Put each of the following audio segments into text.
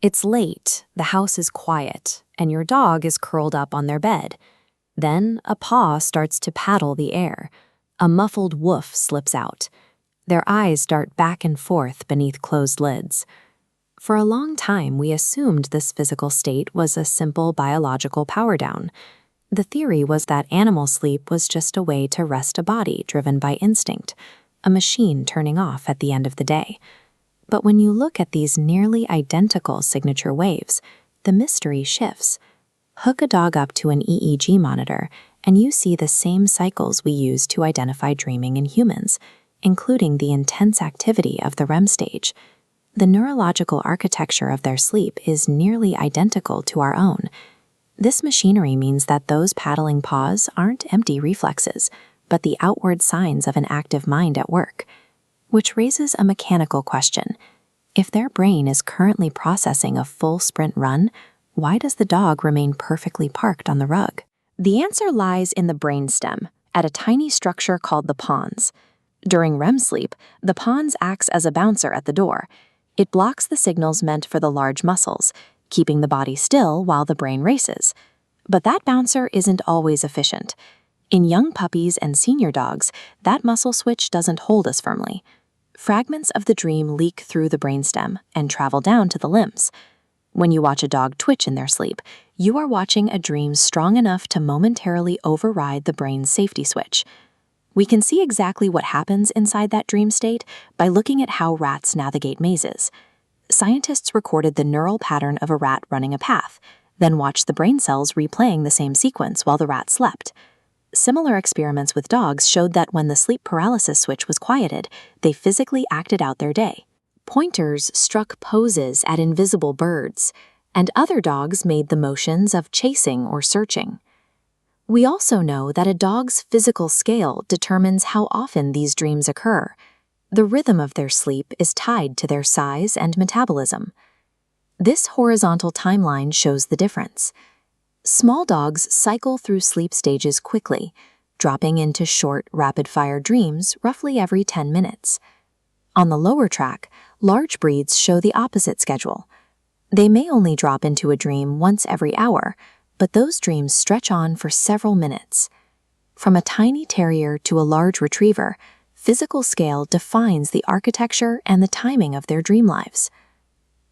It's late, the house is quiet, and your dog is curled up on their bed. Then a paw starts to paddle the air. A muffled woof slips out. Their eyes dart back and forth beneath closed lids. For a long time, we assumed this physical state was a simple biological power down. The theory was that animal sleep was just a way to rest a body driven by instinct, a machine turning off at the end of the day. But when you look at these nearly identical signature waves, the mystery shifts. Hook a dog up to an EEG monitor, and you see the same cycles we use to identify dreaming in humans, including the intense activity of the REM stage. The neurological architecture of their sleep is nearly identical to our own. This machinery means that those paddling paws aren't empty reflexes, but the outward signs of an active mind at work. Which raises a mechanical question. If their brain is currently processing a full sprint run, why does the dog remain perfectly parked on the rug? The answer lies in the brainstem, at a tiny structure called the pons. During REM sleep, the pons acts as a bouncer at the door. It blocks the signals meant for the large muscles, keeping the body still while the brain races. But that bouncer isn't always efficient. In young puppies and senior dogs, that muscle switch doesn't hold as firmly. Fragments of the dream leak through the brainstem and travel down to the limbs. When you watch a dog twitch in their sleep, you are watching a dream strong enough to momentarily override the brain's safety switch. We can see exactly what happens inside that dream state by looking at how rats navigate mazes. Scientists recorded the neural pattern of a rat running a path, then watched the brain cells replaying the same sequence while the rat slept. Similar experiments with dogs showed that when the sleep paralysis switch was quieted, they physically acted out their day. Pointers struck poses at invisible birds, and other dogs made the motions of chasing or searching. We also know that a dog's physical scale determines how often these dreams occur. The rhythm of their sleep is tied to their size and metabolism. This horizontal timeline shows the difference. Small dogs cycle through sleep stages quickly, dropping into short, rapid-fire dreams roughly every 10 minutes. On the lower track, large breeds show the opposite schedule. They may only drop into a dream once every hour, but those dreams stretch on for several minutes. From a tiny terrier to a large retriever, physical scale defines the architecture and the timing of their dream lives.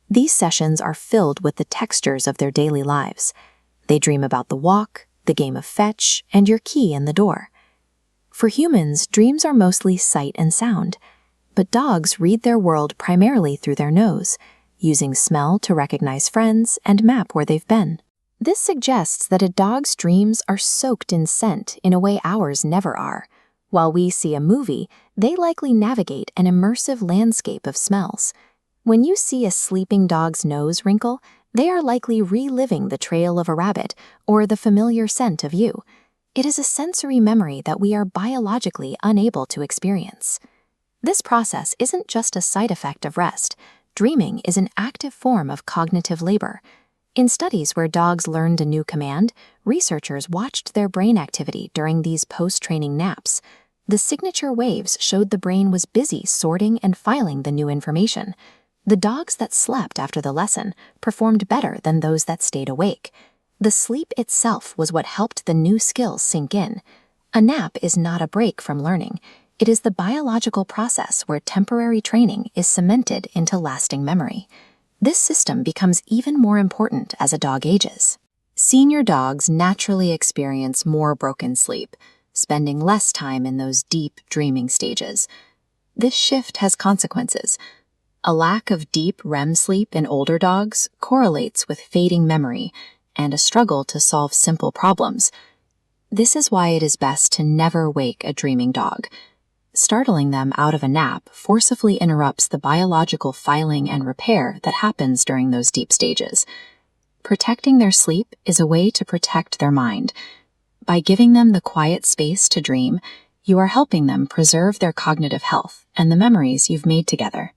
These sessions are filled with the textures of their daily lives. They dream about the walk, the game of fetch, and your key in the door. For humans, dreams are mostly sight and sound, but dogs read their world primarily through their nose, using smell to recognize friends and map where they've been. This suggests that a dog's dreams are soaked in scent in a way ours never are. While we see a movie, they likely navigate an immersive landscape of smells. When you see a sleeping dog's nose wrinkle, they are likely reliving the trail of a rabbit or the familiar scent of you. It is a sensory memory that we are biologically unable to experience. This process isn't just a side effect of rest. Dreaming is an active form of cognitive labor. In studies where dogs learned a new command, researchers watched their brain activity during these post-training naps. The signature waves showed the brain was busy sorting and filing the new information. The dogs that slept after the lesson performed better than those that stayed awake. The sleep itself was what helped the new skills sink in. A nap is not a break from learning. It is the biological process where temporary training is cemented into lasting memory. This system becomes even more important as a dog ages. Senior dogs naturally experience more broken sleep, spending less time in those deep dreaming stages. This shift has consequences. A lack of deep REM sleep in older dogs correlates with fading memory and a struggle to solve simple problems. This is why it is best to never wake a dreaming dog. Startling them out of a nap forcibly interrupts the biological filing and repair that happens during those deep stages. Protecting their sleep is a way to protect their mind. By giving them the quiet space to dream, you are helping them preserve their cognitive health and the memories you've made together.